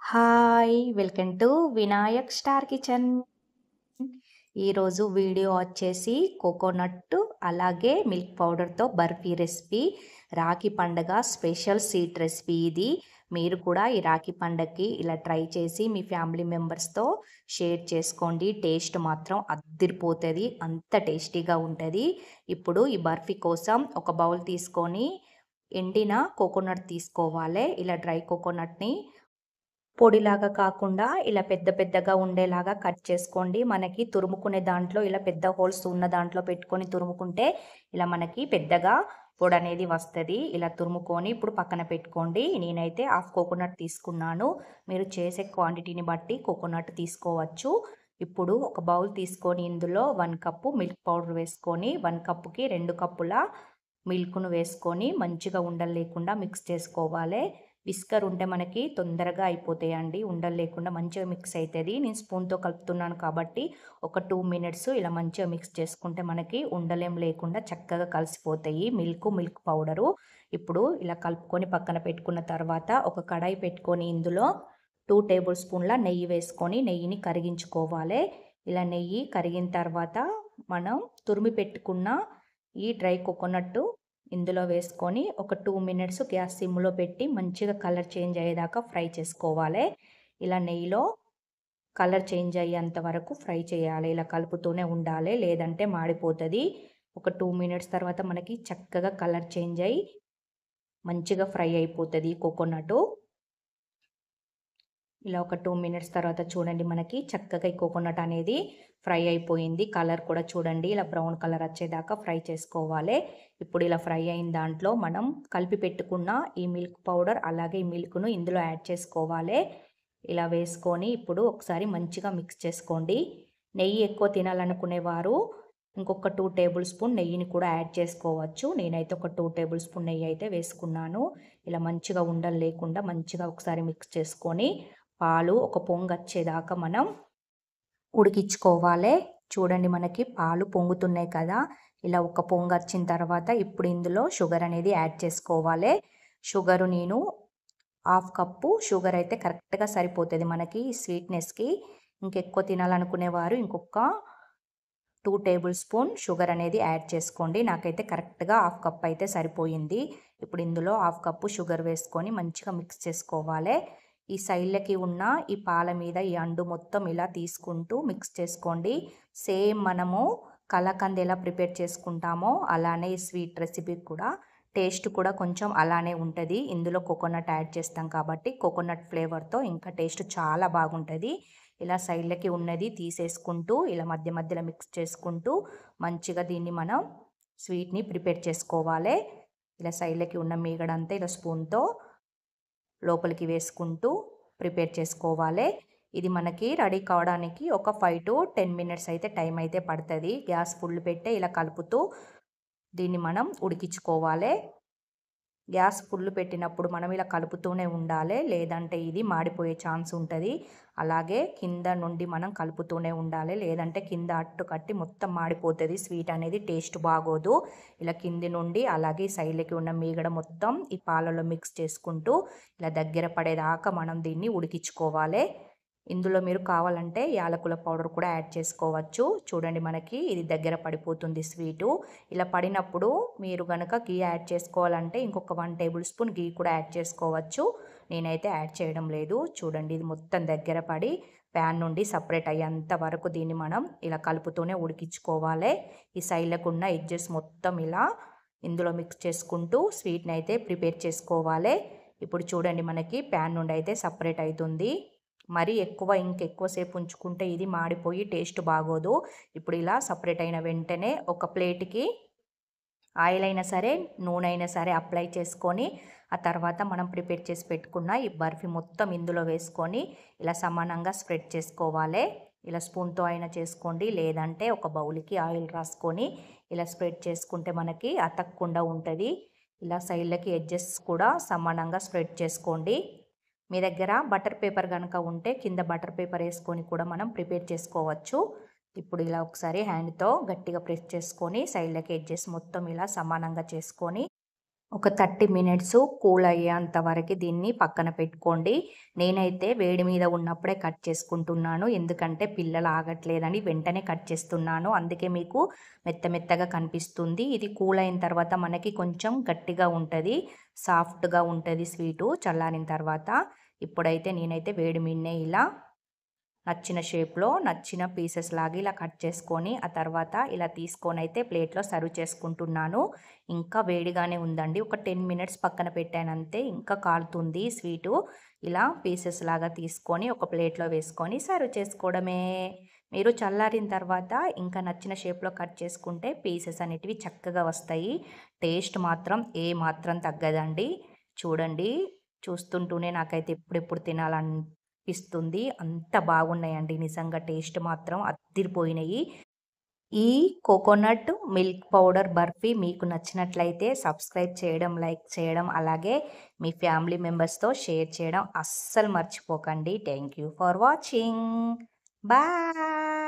Hi! Welcome to Vinayak star kitchen. ఈరోజు video వచ్చేసి coconut అలాగే మిల్క్ పౌడర్‌తో బర్ఫీ రెసిపీ. రాఖీ పండగ స్పెషల్ స్వీట్ రెసిపీ ఇది. మీరు కూడా ఈ రాఖీ పండగకి ఇలా ట్రై చేసి మీ ఫ్యామిలీ మెంబర్స్‌తో షేర్ చేసుకోండి. టేస్ట్ మాత్రం అద్దిరిపోతది. అంత టేస్టీగా ఉంటది. ఇప్పుడు ఈ బర్ఫీ కోసం ఒక బౌల్ తీసుకొని ఎండిన కోకోనట్ తీసుకోవాలి. ఇలా డ్రై కోకోనట్‌ని పొడిలాగా కాకుండా ఇలా పెద్ద పెద్దగా ఉండేలాగా కట్ చేసుకోండి. మనకి తురుముకునే దాంట్లో ఇలా పెద్ద హోల్స్ ఉన్న దాంట్లో పెట్టుకొని తురుముకుంటే ఇలా మనకి పెద్దగా పొడనేది వస్తది. ఇలా తురుముకొని ఇప్పుడు పక్కన పెట్టుకోండి. నేనైతే హాఫ్ కోకోనట్ తీసుకున్నాను. మీరు చేసే క్వాంటిటీని బట్టి కోకోనట్ తీసుకోవచ్చు. ఇప్పుడు ఒక బౌల్ తీసుకొని ఇందులో 1 కప్పు మిల్క్ పౌడర్ వేసుకొని 1 కప్పుకి 2 కప్పుల మిల్క్‌ను వేసుకొని మంచిగా ఉండలు లేకుండా మిక్స్ చేసుకోవాలి. విస్కర్ ఉంటే మనకి తొందరగా అయిపోతాయండి. ఉండలు లేకుండా మంచిగా మిక్స్ అవుతుంది. నేను స్పూన్తో కలుపుతున్నాను కాబట్టి ఒక 2 మినిట్స్ ఇలా మంచిగా మిక్స్ చేసుకుంటే మనకి ఉండలేం లేకుండా చక్కగా కలిసిపోతాయి మిల్క్ పౌడరు. ఇప్పుడు ఇలా కలుపుకొని పక్కన పెట్టుకున్న తర్వాత ఒక కడాయి పెట్టుకొని ఇందులో 2 టేబుల్ స్పూన్ల నెయ్యి వేసుకొని నెయ్యిని కరిగించుకోవాలి. ఇలా నెయ్యి కరిగిన తర్వాత మనం తురిమి పెట్టుకున్న ఈ డ్రై కోకోనట్ ఇందులో వేసుకొని ఒక 2 మినిట్స్ గ్యాస్ సిమ్లో పెట్టి మంచిగా కలర్ చేంజ్ అయ్యేదాకా ఫ్రై చేసుకోవాలి. ఇలా నెయ్యిలో కలర్ చేంజ్ అయ్యేంత వరకు ఫ్రై చేయాలి. ఇలా కలుపుతూనే ఉండాలి, లేదంటే మాడిపోతుంది. ఒక 2 మినిట్స్ తర్వాత మనకి చక్కగా కలర్ చేంజ్ అయ్యి మంచిగా ఫ్రై అయిపోతుంది కోకోనట్. ఇలా ఒక 2 మినిట్స్ తర్వాత చూడండి మనకి చక్కగా ఈ కోకోనట్ అనేది ఫ్రై అయిపోయింది. కలర్ కూడా చూడండి ఇలా బ్రౌన్ కలర్ వచ్చేదాకా ఫ్రై చేసుకోవాలి. ఇప్పుడు ఇలా ఫ్రై అయిన దాంట్లో మనం కలిపి పెట్టుకున్న ఈ మిల్క్ పౌడర్ అలాగే ఈ మిల్క్‌ను ఇందులో యాడ్ చేసుకోవాలి. ఇలా వేసుకొని ఇప్పుడు ఒకసారి మంచిగా మిక్స్ చేసుకోండి. నెయ్యి ఎక్కువ తినాలనుకునేవారు ఇంకొక 2 టేబుల్ స్పూన్ నెయ్యిని కూడా యాడ్ చేసుకోవచ్చు. నేనైతే ఒక 2 టేబుల్ స్పూన్ నెయ్యి అయితే వేసుకున్నాను. ఇలా మంచిగా ఉండలు లేకుండా మంచిగా ఒకసారి మిక్స్ చేసుకొని పాలు ఒక పొంగొచ్చేదాకా మనం ఉడికించుకోవాలి. చూడండి మనకి పాలు పొంగుతున్నాయి కదా! ఇలా ఒక పొంగొచ్చిన తర్వాత ఇప్పుడు ఇందులో షుగర్ అనేది యాడ్ చేసుకోవాలి. షుగరు నేను హాఫ్ కప్పు షుగర్ అయితే కరెక్ట్‌గా సరిపోతుంది మనకి ఈ స్వీట్‌నెస్‌కి. ఇంకెక్కువ తినాలనుకునేవారు ఇంకొక 2 టేబుల్ స్పూన్ షుగర్ అనేది యాడ్ చేసుకోండి. నాకైతే కరెక్ట్‌గా హాఫ్ కప్ అయితే సరిపోయింది. ఇప్పుడు ఇందులో హాఫ్ కప్పు షుగర్ వేసుకొని మంచిగా మిక్స్ చేసుకోవాలి. ఈ సైడ్‌లకి ఉన్న ఈ పాల మీద ఈ అండు మొత్తం ఇలా తీసుకుంటూ మిక్స్ చేసుకోండి. సేమ్ మనము కలాకండ్ ఎలా ప్రిపేర్ చేసుకుంటామో అలానే ఈ స్వీట్ రెసిపీ కూడా టేస్ట్ కూడా కొంచెం అలానే ఉంటుంది. ఇందులో కోకోనట్ యాడ్ చేస్తాం కాబట్టి కోకోనట్ ఫ్లేవర్‌తో ఇంకా టేస్ట్ చాలా బాగుంటుంది. ఇలా సైడ్‌లకి ఉన్నది తీసేసుకుంటూ ఇలా మధ్య మధ్యలో మిక్స్ చేసుకుంటూ మంచిగా దీన్ని మనం స్వీట్‌ని ప్రిపేర్ చేసుకోవాలి. ఇలా సైడ్‌లకి ఉన్న మీగడంతా ఇలా స్పూన్‌తో లోపలికి వేసుకుంటూ ప్రిపేర్ చేసుకోవాలి. ఇది మనకి రెడీ కావడానికి ఒక 5-10 మినిట్స్ అయితే టైం అయితే పడుతుంది. గ్యాస్ ఫుల్ పెట్టే ఇలా కలుపుతూ దీన్ని మనం ఉడికించుకోవాలి. గ్యాస్ ఫుల్ పెట్టినప్పుడు మనం ఇలా కలుపుతూనే ఉండాలి, లేదంటే ఇది మాడిపోయే ఛాన్స్ ఉంటుంది. అలాగే కింద నుండి మనం కలుపుతూనే ఉండాలి, లేదంటే కింద అట్టు కట్టి మొత్తం మాడిపోతుంది. స్వీట్ అనేది టేస్ట్ బాగోదు. ఇలా కింది నుండి అలాగే సైడ్లకి ఉన్న మీగడ మొత్తం ఈ పాలలో మిక్స్ చేసుకుంటూ ఇలా దగ్గర పడేదాకా మనం దీన్ని ఉడికించుకోవాలి. ఇందులో మీరు కావాలంటే యాలకుల పౌడర్ కూడా యాడ్ చేసుకోవచ్చు. చూడండి మనకి ఇది దగ్గర పడిపోతుంది స్వీటు. ఇలా పడినప్పుడు మీరు గనక ఘీ యాడ్ చేసుకోవాలంటే ఇంకొక 1 టేబుల్ స్పూన్ ఘీ కూడా యాడ్ చేసుకోవచ్చు. నేనైతే యాడ్ చేయడం లేదు. చూడండి ఇది మొత్తం దగ్గర పడి ప్యాన్ నుండి సపరేట్ అయ్యేంత వరకు దీన్ని మనం ఇలా కలుపుతూనే ఉడికించుకోవాలి. ఈ సైడ్లకు ఉన్న ఎడ్జెస్ మొత్తం ఇలా ఇందులో మిక్స్ చేసుకుంటూ స్వీట్ని అయితే ప్రిపేర్ చేసుకోవాలి. ఇప్పుడు చూడండి మనకి ప్యాన్ నుండి అయితే సపరేట్ అవుతుంది. మరి ఇంకెక్కువ సేపు ఉంచుకుంటే ఇది మాడిపోయి టేస్ట్ బాగోదు. ఇప్పుడు ఇలా సపరేట్ అయిన వెంటనే ఒక ప్లేట్‌కి ఆయిల్ అయినా సరే నూనె అయినా సరే అప్లై చేసుకొని ఆ తర్వాత మనం ప్రిపేర్ చేసి పెట్టుకున్న ఈ బర్ఫీ మొత్తం ఇందులో వేసుకొని ఇలా సమానంగా స్ప్రెడ్ చేసుకోవాలి. ఇలా స్పూన్‌తో అయినా చేసుకోండి, లేదంటే ఒక బౌల్‌కి ఆయిల్ రాసుకొని ఇలా స్ప్రెడ్ చేసుకుంటే మనకి అతకకుండా ఉంటుంది. ఇలా సైడ్‌లకి ఎడ్జెస్ కూడా సమానంగా స్ప్రెడ్ చేసుకోండి. మీ దగ్గర బటర్ పేపర్ కనుక ఉంటే కింద బటర్ పేపర్ వేసుకొని కూడా మనం ప్రిపేర్ చేసుకోవచ్చు. ఇప్పుడు ఇలా ఒకసారి హ్యాండ్‌తో గట్టిగా ప్రెస్ చేసుకొని సైడ్‌లకి ఎడ్జెస్ మొత్తం ఇలా సమానంగా చేసుకొని ఒక 30 మినిట్స్ కూల్ అయ్యేంత వరకు దీన్ని పక్కన పెట్టుకోండి. నేనైతే వేడి మీద ఉన్నప్పుడే కట్ చేసుకుంటున్నాను. ఎందుకంటే పిల్లలు ఆగట్లేదని వెంటనే కట్ చేస్తున్నాను. అందుకే మీకు మెత్తగా కనిపిస్తుంది. ఇది కూల్ అయిన తర్వాత మనకి కొంచెం గట్టిగా ఉంటది. సాఫ్ట్‌గా ఉంటది స్వీటు చల్లారిన తర్వాత. ఇప్పుడైతే నేనైతే వేడి మీదనే ఇలా నచ్చిన షేప్‌లో నచ్చిన పీసెస్ లాగా ఇలా కట్ చేసుకొని, ఆ తర్వాత ఇలా తీసుకొనైతే ప్లేట్‌లో సర్వ్ చేసుకుంటున్నాను. ఇంకా వేడిగానే ఉందండి. ఒక 10 మినిట్స్ పక్కన పెట్టానంతే. ఇంకా కాలుతుంది స్వీటు. ఇలా పీసెస్ లాగా తీసుకొని ఒక ప్లేట్‌లో వేసుకొని సర్వ్ చేసుకోవడమే. మీరు చల్లారిన తర్వాత ఇంకా నచ్చిన షేప్‌లో కట్ చేసుకుంటే పీసెస్ అనేటివి చక్కగా వస్తాయి. టేస్ట్ మాత్రం ఏమాత్రం తగ్గదండి. చూడండి. చూస్తుంటూనే నాకైతే ఎప్పుడెప్పుడు తినాలనిపిస్తుంది. అంత బాగున్నాయండి నిజంగా టేస్ట్ మాత్రం అద్దిరిపోయినాయి. ఈ కోకోనట్ మిల్క్ పౌడర్ బర్ఫీ మీకు నచ్చినట్లయితే సబ్స్క్రైబ్ చేయడం, లైక్ చేయడం, అలాగే మీ ఫ్యామిలీ మెంబర్స్‌తో షేర్ చేయడం అస్సలు మర్చిపోకండి. Thank you for watching. Bye.